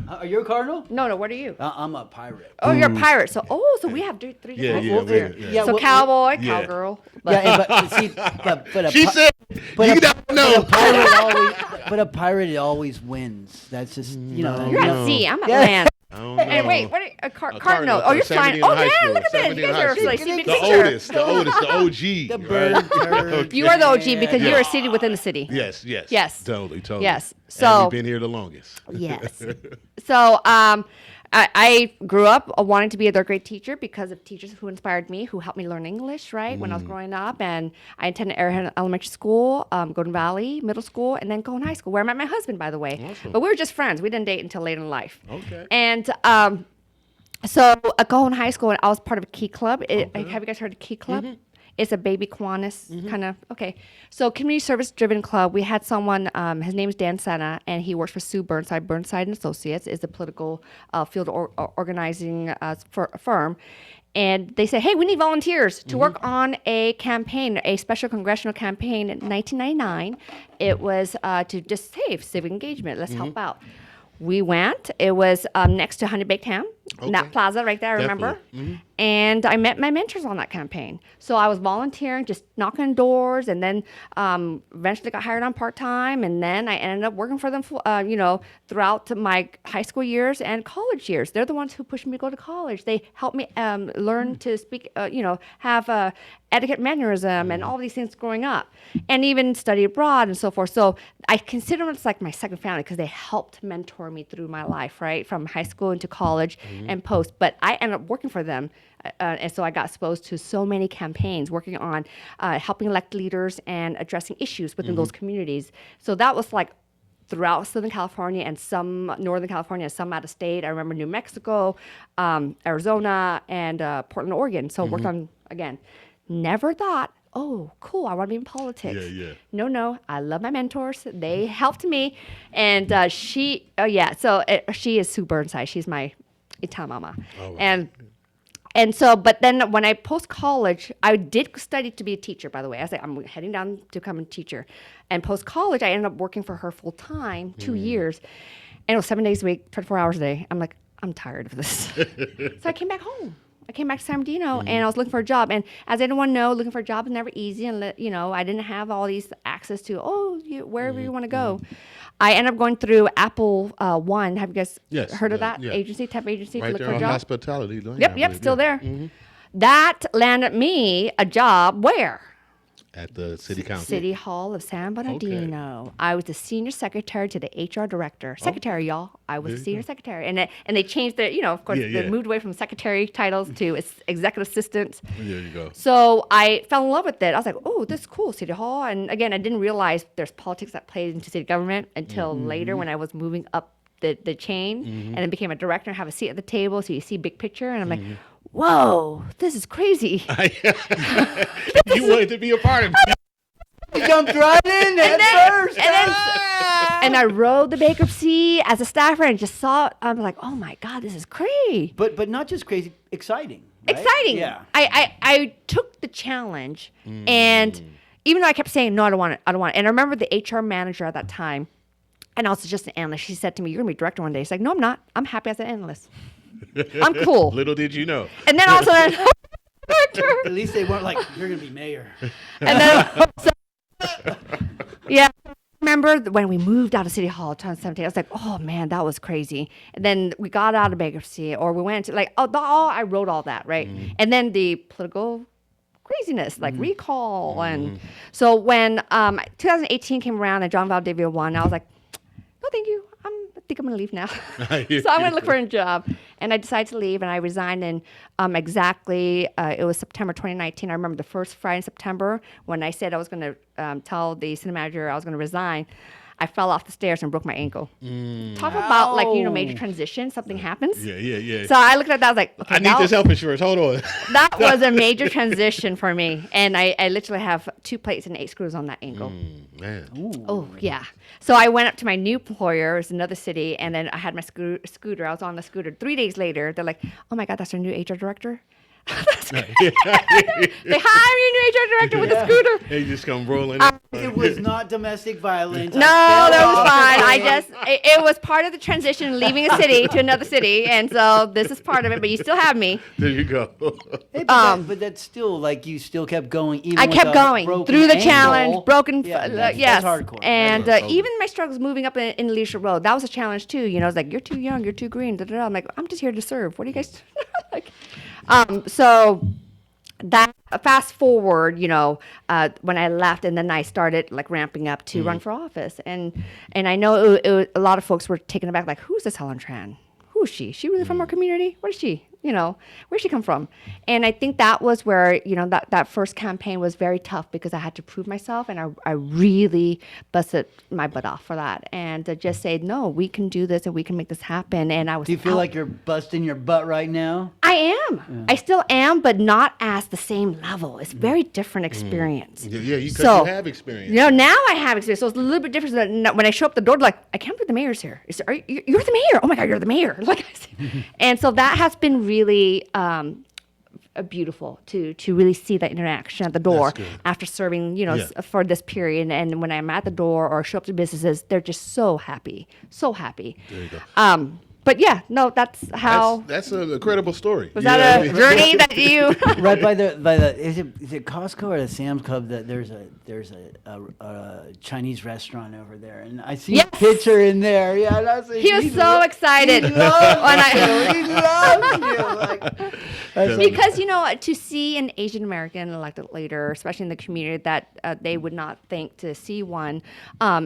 Are you a Cardinal? No. What are you? I'm a pirate. Oh, you're a pirate. So we have three different Yeah. So cowboy, cowgirl. She said, you don't know. But a pirate always wins. That's just, You're at sea. I'm at land. And wait, what? A cardinal? Oh, you're flying. Oh, yeah, look at this. You guys are like the oldest, the OG. The bird. Okay. You are the OG because you're a city within the city. Yes. Totally. Yes. And So we've been here the longest. Yes. So I grew up wanting to be a third grade teacher because of teachers who inspired me, who helped me learn English, right, when I was growing up. And I attended Arrowhead Elementary School, Golden Valley Middle School, and then Cohen High School, where I met my husband, by the way. Awesome. But we were just friends. We didn't date until later in life. Okay. And so at Cohen High School, I was part of a Key Club. Have you guys heard of Key Club? Mm-hmm. It's a baby Kiwanis kind of, okay. So community service driven club, we had someone, his name is Dan Senna, and he works for Sue Burnside. Burnside and Associates is a political field organizing firm. And they said, hey, we need volunteers to work on a campaign, a special congressional campaign in 1999. It was to just, hey, civic engagement, let's help out. We went. It was next to Honey Baked Ham, Nat Plaza right there, I remember. And I met my mentors on that campaign. So I was volunteering, just knocking on doors, and then eventually got hired on part-time. And then I ended up working for them, throughout my high school years and college years. They're the ones who pushed me to go to college. They helped me learn to speak, have etiquette mannerism and all these things growing up, and even study abroad and so forth. So I consider them like my second family because they helped mentor me through my life, right, from high school into college and post. But I ended up working for them, and so I got exposed to so many campaigns, working on helping elect leaders and addressing issues within those communities. So that was like throughout Southern California and some Northern California, some out of state. I remember New Mexico, Arizona, and Portland, Oregon. So worked on, again, never thought, oh, cool, I want to be in politics. No, I love my mentors. They helped me. And she is Sue Burnside. She's my Italian mama. Oh, wow. And so, but then when I post-college, I did study to be a teacher, by the way. I was like, I'm heading down to become a teacher. And post-college, I ended up working for her full-time, 2 years. And it was 7 days a week, 24 hours a day. I'm like, I'm tired of this. So I came back home. I came back to San Bernardino, and I was looking for a job. And as anyone knows, looking for a job is never easy. And, I didn't have all these access to, wherever you want to go. I ended up going through Apple One. Have you guys heard of that agency, temp agency right to look there for a on job? Hospitality Lane, Yep, still there. That landed me a job where? At the city council. City Hall of San Bernardino. Okay. I was the senior secretary to the HR director. Secretary, y'all. I was the senior secretary. And they changed their, of course, they moved away from secretary titles to executive assistant. There you go. So I fell in love with it. I was like, oh, this is cool, City Hall. And again, I didn't realize there's politics that plays into city government until later when I was moving up the chain and then became a director and have a seat at the table. So you see big picture. And I'm like, whoa, this is crazy. You wanted to be a part of it. You jumped right in first. And I rode the bankruptcy as a staffer and just saw it. I'm like, oh my God, this is crazy. But not just crazy, exciting. Right? Exciting. Yeah. I took the challenge, and even though I kept saying, no, I don't want it. And I remember the HR manager at that time, and I was just an analyst. She said to me, you're going to be director one day. She's like, no, I'm not. I'm happy as an analyst. I'm cool. Little did you know. And then also, at least they weren't like, you're going to be mayor. And then, remember when we moved out of City Hall in 2017, I was like, oh man, that was crazy. And then we got out of bankruptcy, or we went to I wrote all that, right? And then the political craziness, like recall. And so when 2018 came around and John Valdivia won, I was like, no, thank you. I think I'm going to leave now. So I'm going to look for a job. And I decided to leave, and I resigned in it was September 2019. I remember the first Friday in September when I said I was going to tell the city manager I was going to resign. I fell off the stairs and broke my ankle. Talk about major transition. Something happens. Yeah. So I looked at that. I was like, okay, I need this health insurance. Hold on. That was a major transition for me. And I literally have 2 plates and 8 screws on that ankle. Man. Ooh. Oh, yeah. So I went up to my new employer. It was another city. And then I had my scooter. I was on the scooter. 3 days later, they're like, oh, my God, that's our new HR director. They hire me a new HR director with a scooter. They just come rolling. It was not domestic violence. No, that was fine. It was part of the transition, leaving a city to another city, and so this is part of it. But you still have me. There you go. Hey, but that's still like you still kept going. Even I with kept a going broken through the ankle. challenge, broken. Yeah, Yes, that's hardcore. and That's hardcore. even my struggles moving up in leadership road, that was a challenge too. You know, it's like you're too young, you're too green. Da, da, da. I'm like, I'm just here to serve. What do you guys like? So that fast forward, when I left, and then I started like ramping up to run for office, and I know a lot of folks were taken aback, like, who's this Helen Tran? Who is she? She really from our community? What is she? Where'd she come from? And I think that was where, that first campaign was very tough because I had to prove myself, and I really busted my butt off for that. And to just say, no, we can do this and we can make this happen. And I was. Do you feel like you're busting your butt right now? I am. Yeah. I still am, but not as the same level. It's a very different experience. Yeah, you have experience. Now I have experience. So it's a little bit different than when I show up the door, like, I can't believe the mayor's here. You're the mayor. Oh my God, you're the mayor. Like, and so that has been really beautiful to really see that interaction at the door after serving, for this period. And when I'm at the door or show up to businesses, they're just so happy, so happy. There you go. But yeah, no, that's how. That's an incredible story. Was that a journey that you? Right by the is it Costco or the Sam's Club that there's a Chinese restaurant over there, and I see a picture in there. Yeah, and I was like, he was so excited. He loves you. He loves you. Because to see an Asian American elected leader, especially in the community that they would not think to see one,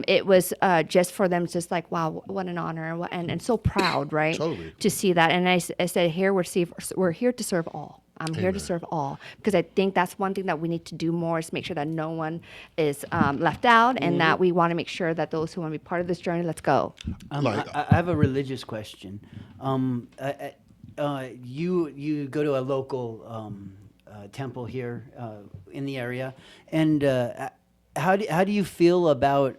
it was just for them, just like, wow, what an honor, and so proud. Right, totally. To see that, and I said, here we're here to serve all. I'm here to serve all, because I think that's one thing that we need to do more, is make sure that no one is left out, and that we want to make sure that those who want to be part of this journey, let's go. I have a religious question. You go to a local temple here in the area, and how do you feel about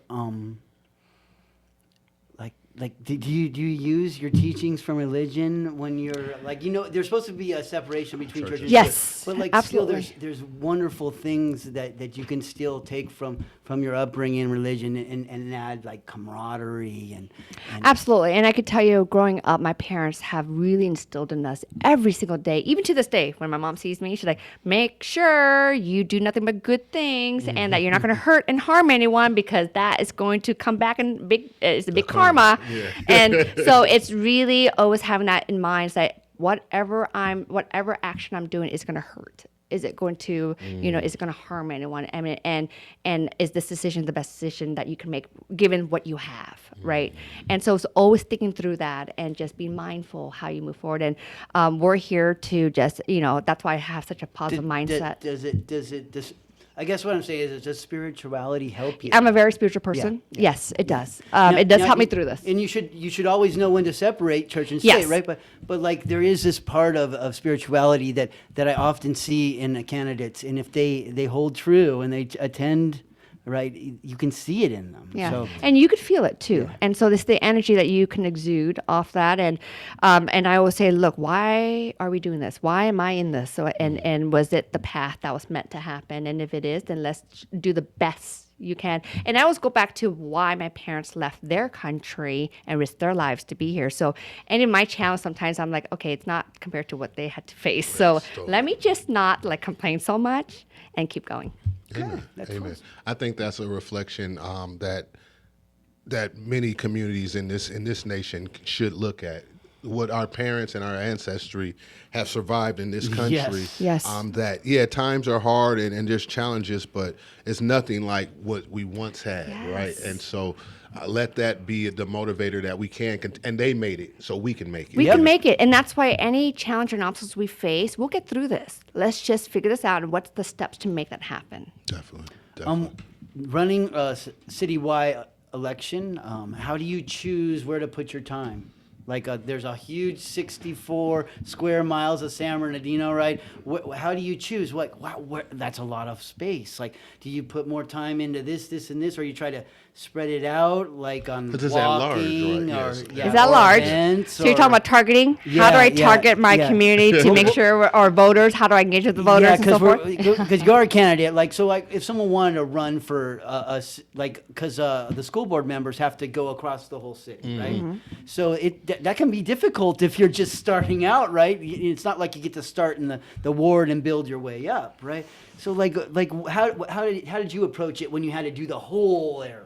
like, do you use your teachings from religion when you're like, there's supposed to be a separation between churches. Yes, but like absolutely. Still there's wonderful things that you can still take from your upbringing in religion and add like camaraderie and absolutely. And I could tell you, growing up, my parents have really instilled in us every single day, even to this day. When my mom sees me, she's like, make sure you do nothing but good things, and that you're not going to hurt and harm anyone, because that is going to come back in it's a big karma. Yeah. And so it's really always having that in mind, that whatever action I'm doing is going to hurt. Is it going to, is it going to harm anyone? I mean, and is this decision the best decision that you can make given what you have, right? And so it's always thinking through that and just be mindful how you move forward. And we're here to just, that's why I have such a positive mindset. I guess what I'm saying is, does spirituality help you? I'm a very spiritual person. Yeah. Yes, it does. It does help me through this. And you should always know when to separate church and state, right? But like, there is this part of spirituality that I often see in candidates, and if they hold true and they attend, right, you can see it in them. Yeah, so, and you could feel it too. Yeah. And so this the energy that you can exude off that. And I always say, look, why are we doing this? Why am I in this? So and was it the path that was meant to happen? And if it is, then let's do the best you can. And I always go back to why my parents left their country and risked their lives to be here. So, and in my channel, sometimes I'm like, okay, it's not compared to what they had to face. So let me just not like complain so much and keep going. Amen. Amen. I think that's a reflection that that many communities in this nation should look at. What our parents and our ancestry have survived in this country. Yes. That times are hard and there's challenges, but it's nothing like what we once had, right? And so let that be the motivator that we can, and they made it, so we can make it. We can make it, and that's why any challenge and obstacles we face, we'll get through this. Let's just figure this out, and what's the steps to make that happen? Definitely. Running a citywide election, how do you choose where to put your time? Like there's a huge 64 square miles of San Bernardino, right? How do you choose? That's a lot of space. Like, do you put more time into this, and this, or you try to spread it out, like on walking? Is that large, right? Yes. Is that large? So you're talking about targeting? How do I target my community to make sure, or voters? How do I engage with the voters and so forth? Because you're a candidate. Like, so like if someone wanted to run for because the school board members have to go across the whole city, right? Mm-hmm. So that can be difficult if you're just starting out, right? It's not like you get to start in the ward and build your way up, right? So like how did you approach it when you had to do the whole area?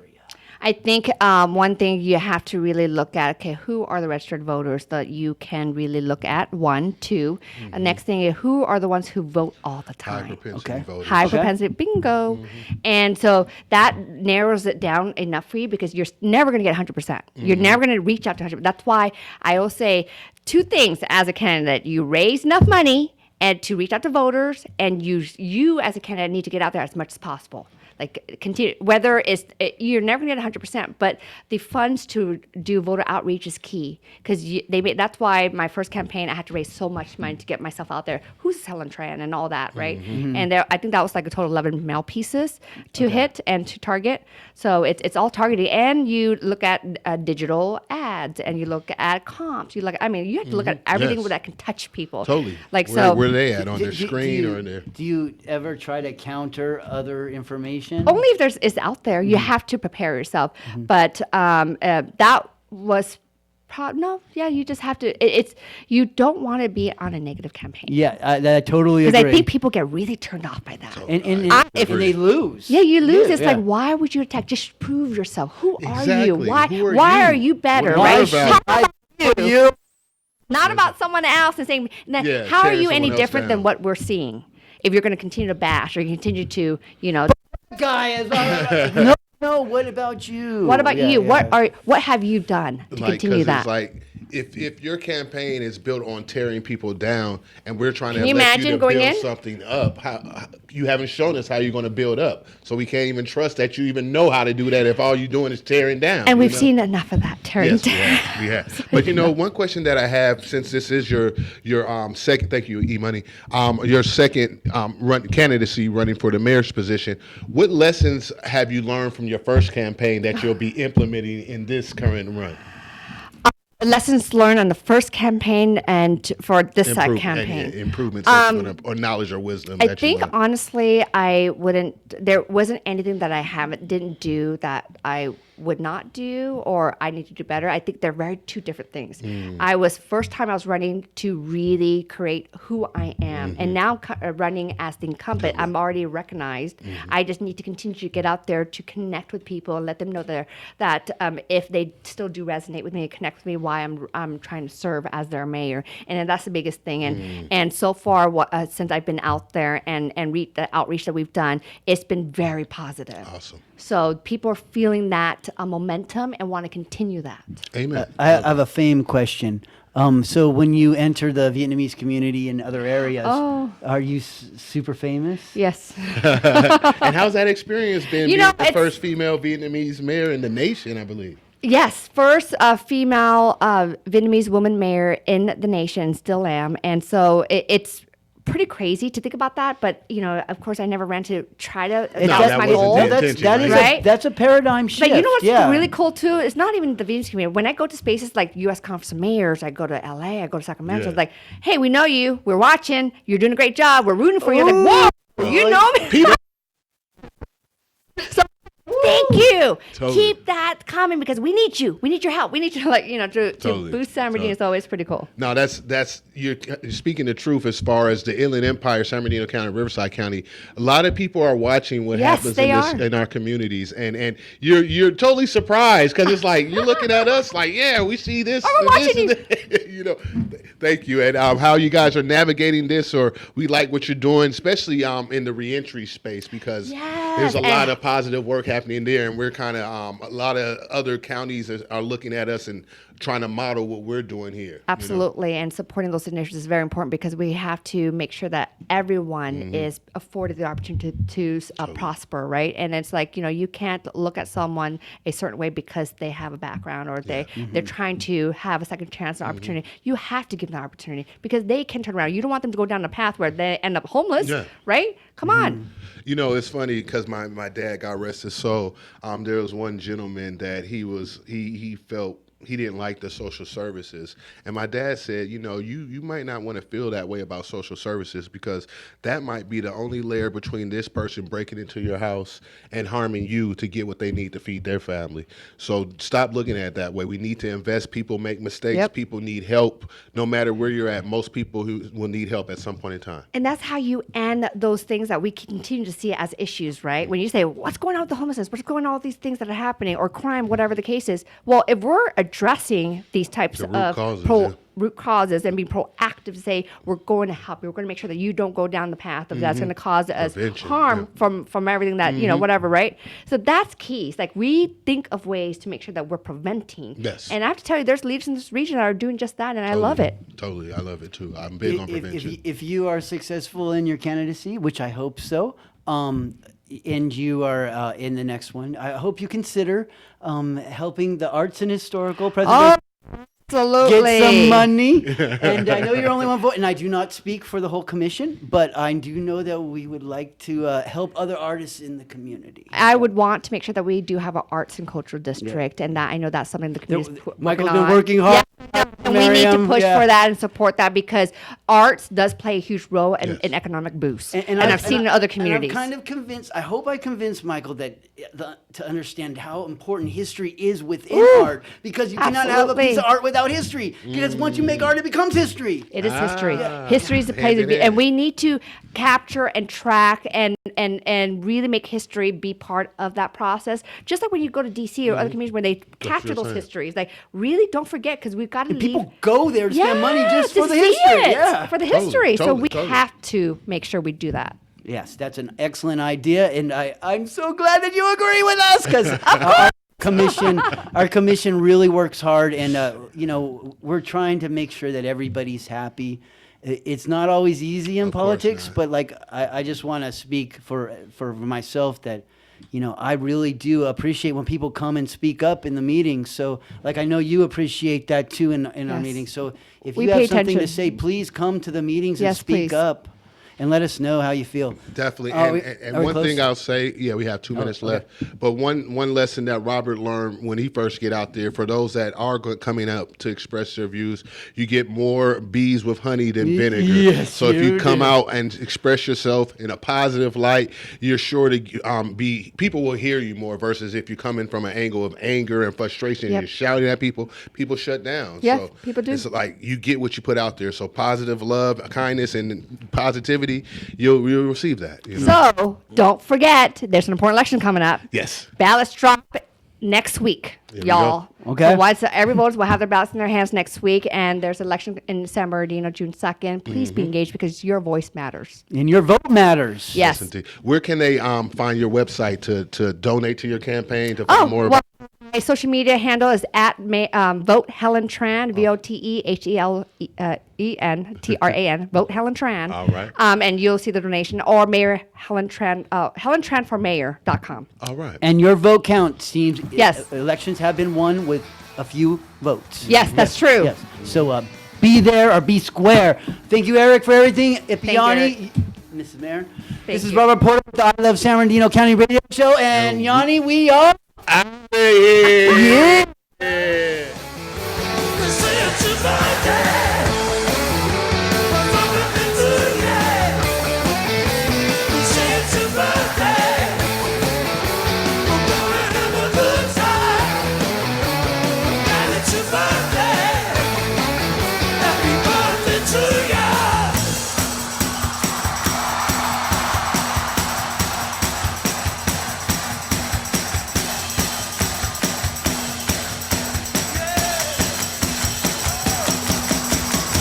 I think one thing you have to really look at, okay, who are the registered voters that you can really look at? 1, 2. The next thing is, who are the ones who vote all the time? High propensity voters. High propensity, bingo. And so that narrows it down enough for you, because you're never going to get 100%. You're never going to reach out to 100%. That's why I will say 2 things as a candidate. You raise enough money and to reach out to voters, and you as a candidate need to get out there as much as possible. Like, continue, whether you're never going to get 100%, but the funds to do voter outreach is key, because that's why my first campaign, I had to raise so much money to get myself out there. Who's Helen Tran and all that, right? And I think that was like a total 11 mail pieces to hit and to target. So it's all targeted, and you look at digital ads, and you look at comps. You have to look at everything that can touch people. Totally. Like, where are they at on their screen or in their? Do you ever try to counter other information? Only if it's out there. You have to prepare yourself. But that was you just have to. You don't want to be on a negative campaign. Yeah, I totally agree. Because I think people get really turned off by that. If they lose. Yeah, you lose. It's like, why would you attack? Just prove yourself. Who are you? Why are you better? What Right? about you? Not about someone else and saying, how are you any someone different else than down. what we're seeing? If you're going to continue to bash, or you continue to, Guy is no. What about you? What about you? What have you done to continue that? It's like, if your campaign is built on tearing people down, and we're trying to you let you imagine to going build in? something up, how you haven't shown us how you're going to build up, so we can't even trust that you even know how to do that if all you're doing is tearing down. And we've seen enough of that tearing down. Yes, we have. But one question that I have, since this is your second, thank you, E-Money, your second candidacy running for the mayor's position, what lessons have you learned from your first campaign that you'll be implementing in this current run? Lessons learned on the first campaign and for this campaign. Improvements or knowledge or wisdom. I think honestly, there wasn't anything that I didn't do that I would not do or I need to do better. I think they're two different things. First time I was running to really create who I am. And now running as the incumbent, I'm already recognized. I just need to continue to get out there to connect with people and let them know that if they still do resonate with me and connect with me, why I'm trying to serve as their mayor. And that's the biggest thing. And so far, since I've been out there and the outreach that we've done, it's been very positive. Awesome. So people are feeling that momentum and want to continue that. Amen. I have a fame question. So when you enter the Vietnamese community in other areas, are you super famous? Yes. And how's that experience been being the first female Vietnamese mayor in the nation, I believe? Yes, first female Vietnamese woman mayor in the nation, still am. And so it's pretty crazy to think about that, but of course, I never ran to try to adjust my goal. That's a paradigm shift. But you know what's really cool too? It's not even the Vietnamese community. When I go to spaces like U.S. Conference of Mayors, I go to L.A., I go to Sacramento. It's like, hey, we know you. We're watching. You're doing a great job. We're rooting for you. Like, whoa, you know me. So Thank you. Totally. Keep that coming because we need you. We need your help. We need you to Totally. boost San Bernardino. It's always pretty cool. No, that's you're speaking the truth as far as the Inland Empire, San Bernardino County, Riverside County. A lot of people are watching what Yes, happens they in our communities, and you're totally surprised because it's like you're looking at us like, yeah, we see this. Oh, we're this watching and you know, thank you, and how you guys are navigating this, or we like what you're doing, especially in the reentry space because there's a lot of positive work happening there, and we're kind of a lot of other counties are looking at us and trying to model what we're doing here. Absolutely, and supporting those initiatives is very important because we have to make sure that everyone is afforded the opportunity to prosper, right? And it's like, you can't look at someone a certain way because they have a background or they're trying to have a second chance and opportunity. You have to give them the opportunity because they can turn around. You don't want them to go down a path where they end up homeless, right? Come on. It's funny because my dad, God rest his soul, there was one gentleman that he felt he didn't like the social services. And my dad said, you might not want to feel that way about social services because that might be the only layer between this person breaking into your house and harming you to get what they need to feed their family. So stop looking at it that way. We need to invest. People make mistakes. Yep. People need help. No matter where you're at, most people who will need help at some point in time. And that's how you end those things that we continue to see as issues, right? When you say, what's going on with the homelessness? What's going on with these things that are happening or crime, whatever the case is? Well, if we're addressing these types of root causes and being proactive to say, we're going to help you. We're going to make sure that you don't go down the path of that's going to cause us harm from everything that, whatever, right? So that's key. It's like we think of ways to make sure that we're preventing. Yes. And I have to tell you, there's leaders in this region that are doing just that, and I love it. Totally. I love it too. I'm big on prevention. If you are successful in your candidacy, which I hope so, and you are in the next one, I hope you consider helping the Arts and Historical Preservation. Absolutely. Get some money. And I know you're only one vote, and I do not speak for the whole commission, but I do know that we would like to help other artists in the community. I would want to make sure that we do have an arts and cultural district, and that I know that's something the community is Michael's been working hard. Yeah. And we need to push for that and support that because arts does play a huge role in economic boost. And I've seen it in other communities. And I'm kind of convinced, I hope I convinced Michael that to understand how important history is within art, because you cannot have a piece of art without history. Because once you make art, it becomes history. It is history. History is a place to be, and we need to capture and track and really make history be part of that process. Just like when you go to DC or other communities where they capture those histories, like really don't forget because we've got to leave. People go there to spend money just for the history. For the history. So we Totally. have to make sure we do that. Yes, that's an excellent idea, and I'm so glad that you agree with us because our commission really works hard, and we're trying to make sure that everybody's happy. It's not always easy in politics, but I just want to speak for myself that I really do appreciate when people come and speak up in the meetings. So I know you appreciate that too in our meetings. So if you have something to say, please come to the meetings and speak up. And let us know how you feel. Definitely. And one thing I'll say, we have 2 minutes left. But one lesson that Robert learned when he first get out there, for those that are coming up to express their views, you get more bees with honey than vinegar. Yes, so if you come out and express yourself in a positive light, you're sure to people will hear you more versus if you come in from an angle of anger and frustration and you're shouting at people shut down. Yeah, so people do. It's like you get what you put out there. So positive love, kindness, and positivity, you'll receive that. So don't forget, there's an important election coming up. Yes. Ballots drop next week, y'all. Okay. So every voters will have their ballots in their hands next week, and there's an election in San Bernardino, June 2nd. Please be engaged because your voice matters. And your vote matters. Yes. Indeed. Where can they find your website to donate to your campaign, to find more about? My social media handle is at Vote Helen Tran, VOTEHELENTRAN, Vote Helen Tran. All right. And you'll see the donation, or Mayor Helen Tran, HelenTranForMayor.com. All right. And your vote count seems. Yes. Elections have been won with a few votes. Yes, that's true. Yes. So be there or be square. Thank you, Eric, for everything. Yanni, Mrs. Mayor. This is Robert Porter with the I Love San Bernardino County Radio Show. And Yanni, we are. Out of here. Yeah.